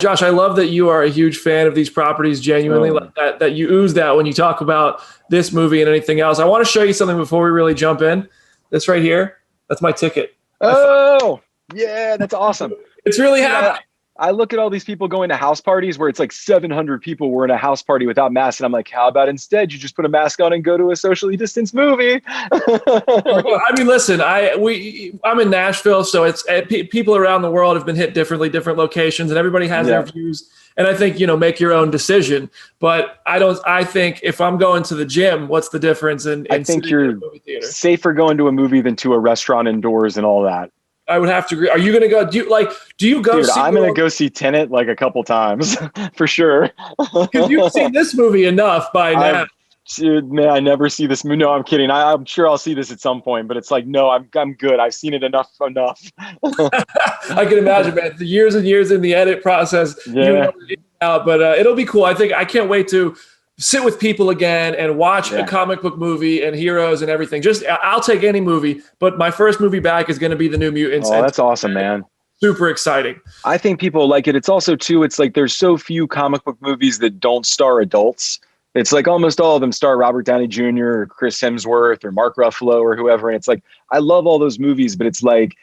Josh, I love that you are a huge fan of these properties, genuinely, like that you ooze that when you talk about this movie and anything else. I want to show you something before we really jump in. This right here, that's my ticket. Oh, yeah, that's awesome. It's really happening. I look at all these people going to house parties where it's like 700 people were in a house party without masks. And I'm like, how about instead you just put a mask on and go to a socially distanced movie? I mean, listen, I'm in Nashville, so it's people around the world have been hit differently, different locations, and everybody has their views. And I think, make your own decision. But I think if I'm going to the gym, what's the difference I think you're safer going to a movie than to a restaurant indoors and all that. I would have to agree. Are you going to go? Do you go? Dude, I'm going to go see Tenet like a couple times for sure. Because you've seen this movie enough by now. Dude, man, I never see this movie. No, I'm kidding. I'm sure I'll see this at some point, but it's like, no, I'm good. I've seen it enough. I can imagine, man. The years and years in the edit process. Yeah. But it'll be cool. I can't wait to sit with people again and watch a comic book movie and heroes and everything. I'll take any movie, but my first movie back is going to be the New Mutants. Oh, that's awesome, man. Super exciting. I think people like it. It's also too, it's like there's so few comic book movies that don't star adults. It's like almost all of them star Robert Downey Jr. or Chris Hemsworth or Mark Ruffalo or whoever. And it's like, I love all those movies, but it's like,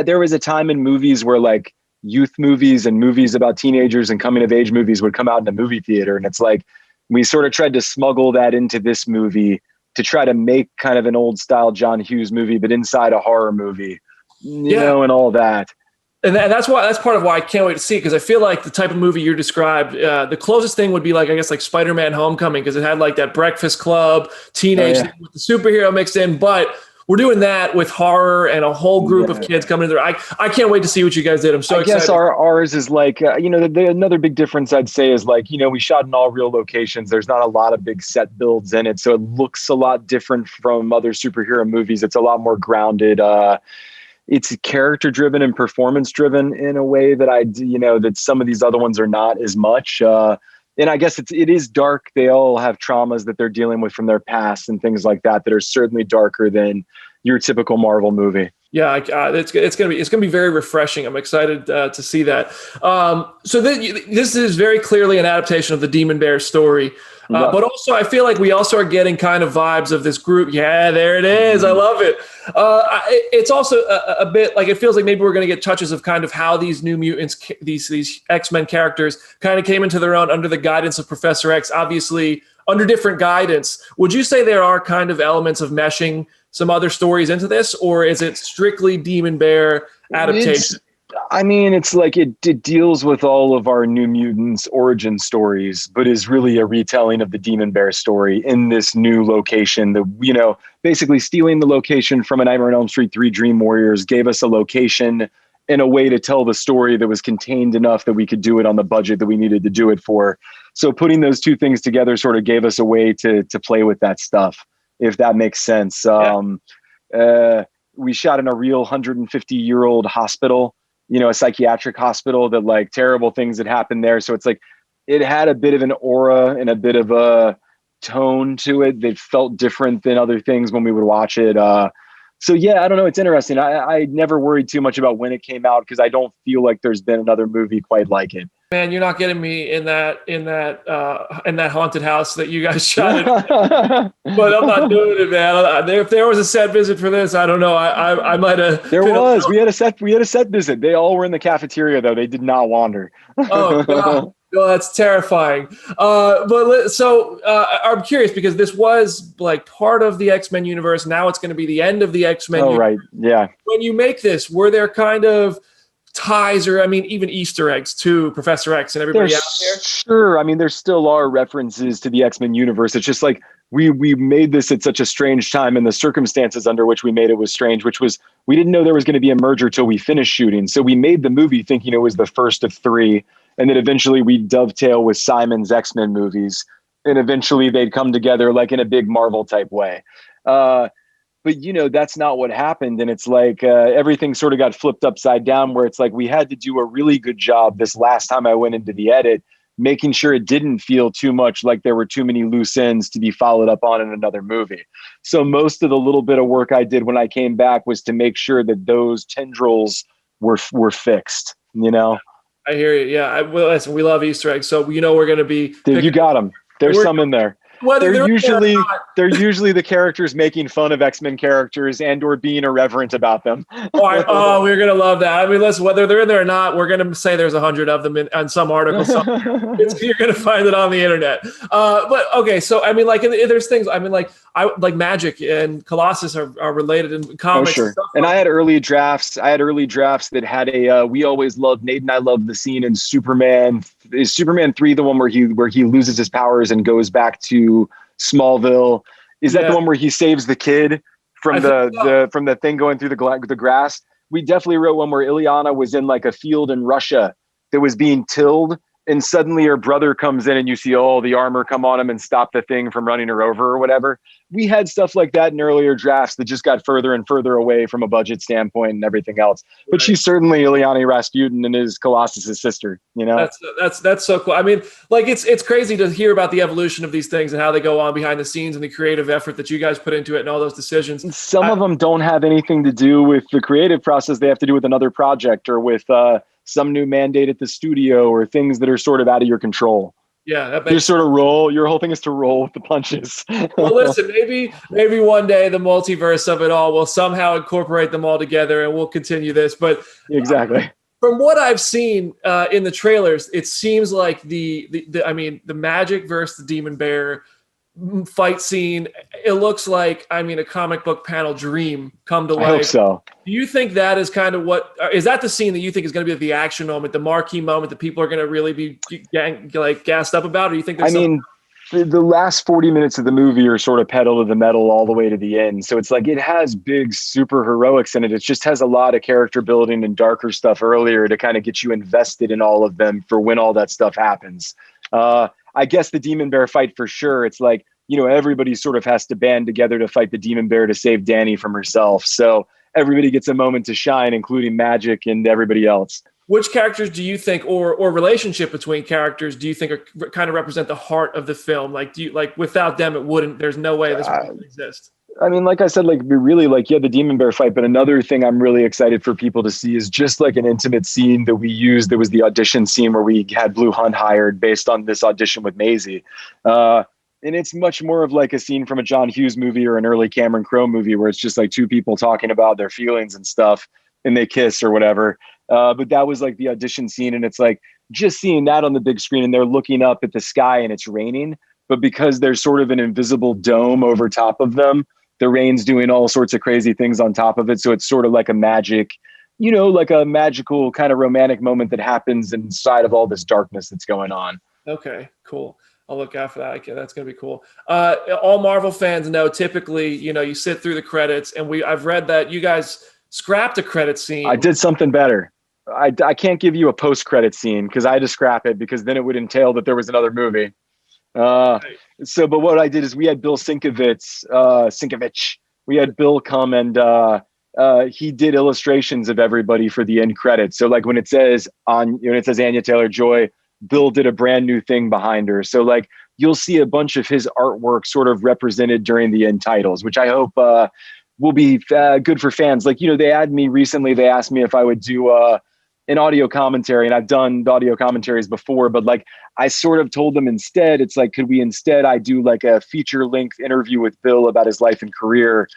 there was a time in movies where like youth movies and movies about teenagers and coming of age movies would come out in the movie theater. And it's like, we sort of tried to smuggle that into this movie to try to make kind of an old style John Hughes movie, but inside a horror movie, you know, and all that. And that's part of why I can't wait to see it, because I feel like the type of movie you described, the closest thing would be like, I guess, like Spider-Man Homecoming, because it had like that Breakfast Club teenage thing with the superhero mixed in, but we're doing that with horror and a whole group of kids coming in there. I can't wait to see what you guys did. I'm so excited. I guess ours is like, another big difference I'd say is like, we shot in all real locations. There's not a lot of big set builds in it. So it looks a lot different from other superhero movies. It's a lot more grounded. It's character driven and performance driven in a way that that some of these other ones are not as much. And I guess it is dark. They all have traumas that they're dealing with from their past and things like that are certainly darker than your typical Marvel movie. Yeah, it's gonna be very refreshing. I'm excited to see that. So this is very clearly an adaptation of the Demon Bear story. But also, I feel like we also are getting kind of vibes of this group. Yeah, there it is. I love it. It's also a bit like, it feels like maybe we're going to get touches of kind of how these New Mutants, these X-Men characters kind of came into their own under the guidance of Professor X, obviously under different guidance. Would you say there are kind of elements of meshing some other stories into this, or is it strictly Demon Bear adaptation? It's like it deals with all of our New Mutants origin stories, but is really a retelling of the Demon Bear story in this new location. Basically stealing the location from A Nightmare on Elm Street 3 Dream Warriors gave us a location and a way to tell the story that was contained enough that we could do it on the budget that we needed to do it for. So putting those two things together sort of gave us a way to play with that stuff, if that makes sense. We shot in a real 150-year-old hospital, a psychiatric hospital, that like terrible things had happened there. So it's like, it had a bit of an aura and a bit of a tone to it that felt different than other things when we would watch it. So yeah, I don't know. It's interesting. I never worried too much about when it came out, because I don't feel like there's been another movie quite like it. Man, you're not getting me in that haunted house that you guys shot in. But I'm not doing it, man. If there was a set visit for this, I don't know. I might have. There was. We had a set visit. They all were in the cafeteria, though. They did not wander. Oh God. No, that's terrifying. So I'm curious, because this was like part of the X-Men universe. Now it's going to be the end of the X-Men. Oh, right. Yeah. When you make this, were there kind of ties, or even Easter eggs to Professor X and everybody out there? Sure. There still are references to the X-Men universe. It's just like we made this at such a strange time, and the circumstances under which we made it was strange, which was, we didn't know there was going to be a merger till we finished shooting. So we made the movie thinking it was the first of three, and then eventually we'd dovetail with Simon's X-Men movies, and eventually they'd come together like in a big Marvel type way. But, that's not what happened. And it's like everything sort of got flipped upside down, where it's like we had to do a really good job this last time I went into the edit, making sure it didn't feel too much like there were too many loose ends to be followed up on in another movie. So most of the little bit of work I did when I came back was to make sure that those tendrils were fixed, I hear you. Yeah. Well, listen, we love Easter eggs. So, we're going to be Dude, you got them. There's some in there. Whether They're usually the characters making fun of X-Men characters and or being irreverent about them. We're gonna love that. I mean, listen, whether they're in there or not, we're gonna say there's 100 of them on some article. You're gonna find it on the internet. But okay, so I mean, like, there's things. I mean, like, Magic and Colossus are related in comics. Oh, sure. And I had early drafts. That had a. We always loved. Nate and I loved the scene in Superman. Is Superman 3 the one where he loses his powers and goes back to Smallville? Is that the one where he saves the kid from from the thing going through the grass? We definitely wrote one where Ilyana was in like a field in Russia that was being tilled, and suddenly her brother comes in and you see all the armor come on him and stop the thing from running her over or whatever. We had stuff like that in earlier drafts that just got further and further away from a budget standpoint and everything else. But she's certainly Ilyana Rasputin and is Colossus's sister, That's so cool. I mean, like, it's crazy to hear about the evolution of these things and how they go on behind the scenes and the creative effort that you guys put into it and all those decisions. Some of them don't have anything to do with the creative process. They have to do with another project or with some new mandate at the studio or things that are sort of out of your control. Yeah, you sort of roll. Your whole thing is to roll with the punches. Well, listen, maybe one day the multiverse of it all will somehow incorporate them all together, and we'll continue this. But exactly, from what I've seen in the trailers, it seems like the Magic versus the Demon Bear fight scene, it looks like, a comic book panel dream come to life. I hope so. Do you think that is kind of is that the scene that you think is going to be the action moment, the marquee moment that people are going to really be gassed up about? Or do you think the last 40 minutes of the movie are sort of pedal to the metal all the way to the end. So it's like, it has big super heroics in it. It just has a lot of character building and darker stuff earlier to kind of get you invested in all of them for when all that stuff happens. I guess the Demon Bear fight for sure. It's like, everybody sort of has to band together to fight the Demon Bear to save Danny from herself. So everybody gets a moment to shine, including Magic and everybody else. Which characters do you think, or relationship between characters, do you think are kind of represent the heart of the film? Like, without them, it wouldn't, there's no way this would exist. I mean, like I said, like, really, like, the Demon Bear fight. But another thing I'm really excited for people to see is just like an intimate scene that we used. There was the audition scene where we had Blue Hunt hired based on this audition with Maisie. And it's much more of like a scene from a John Hughes movie or an early Cameron Crowe movie where it's just like two people talking about their feelings and stuff and they kiss or whatever. But that was like the audition scene. And it's like just seeing that on the big screen and they're looking up at the sky and it's raining. But because there's sort of an invisible dome over top of them, the rain's doing all sorts of crazy things on top of it. So it's sort of like a magic, like a magical kind of romantic moment that happens inside of all this darkness that's going on. Okay, cool. I'll look out for that. Okay, that's going to be cool. All Marvel fans know typically, you sit through the credits, and I've read that you guys scrapped a credit scene. I did something better. I can't give you a post-credit scene because I had to scrap it because then it would entail that there was another movie. But what I did is we had Bill Sienkiewicz. We had Bill come and he did illustrations of everybody for the end credits. So like when it says Anya Taylor-Joy, Bill did a brand new thing behind her. So like you'll see a bunch of his artwork sort of represented during the end titles, which I hope will be good for fans. Like, they had me recently, they asked me if I would do an audio commentary, and I've done the audio commentaries before, but like I sort of told them instead, it's like, could we instead I do like a feature length interview with Bill about his life and career.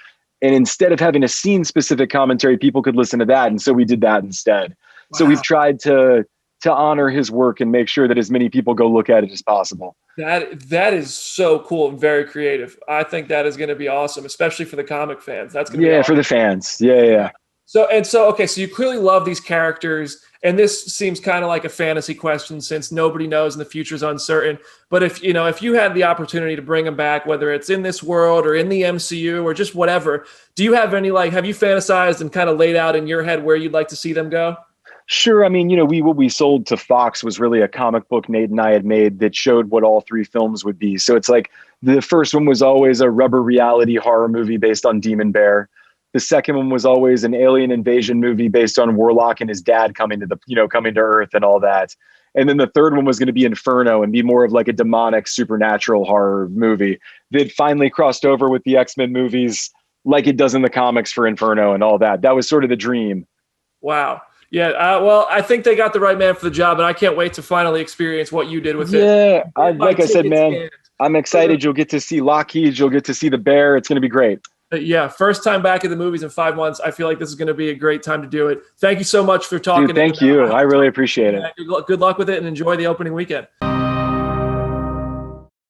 And instead of having a scene specific commentary, people could listen to that. And so we did that instead. Wow. So we've tried to honor his work and make sure that as many people go look at it as possible. That is so cool and very creative. I think that is going to be awesome, especially for the comic fans. That's going to be awesome. For the fans. Yeah. So you clearly love these characters, and this seems kind of like a fantasy question since nobody knows and the future is uncertain. But if you had the opportunity to bring them back, whether it's in this world or in the MCU or just whatever, do you have any have you fantasized and kind of laid out in your head where you'd like to see them go? Sure. I mean, what we sold to Fox was really a comic book Nate and I had made that showed what all three films would be. So it's like the first one was always a rubber reality horror movie based on Demon Bear. The second one was always an alien invasion movie based on Warlock and his dad coming to Earth and all that. And then the third one was going to be Inferno and be more of like a demonic supernatural horror movie that finally crossed over with the X-Men movies like it does in the comics for Inferno and all that. That was sort of the dream. Wow. Yeah, well, I think they got the right man for the job, and I can't wait to finally experience what you did with it. Yeah, like I said, man, I'm excited. You'll get to see Lockheed. You'll get to see the bear. It's going to be great. Yeah, first time back in the movies in 5 months. I feel like this is going to be a great time to do it. Thank you so much for talking. Dude, thank you. I really appreciate it. Good luck with it and enjoy the opening weekend.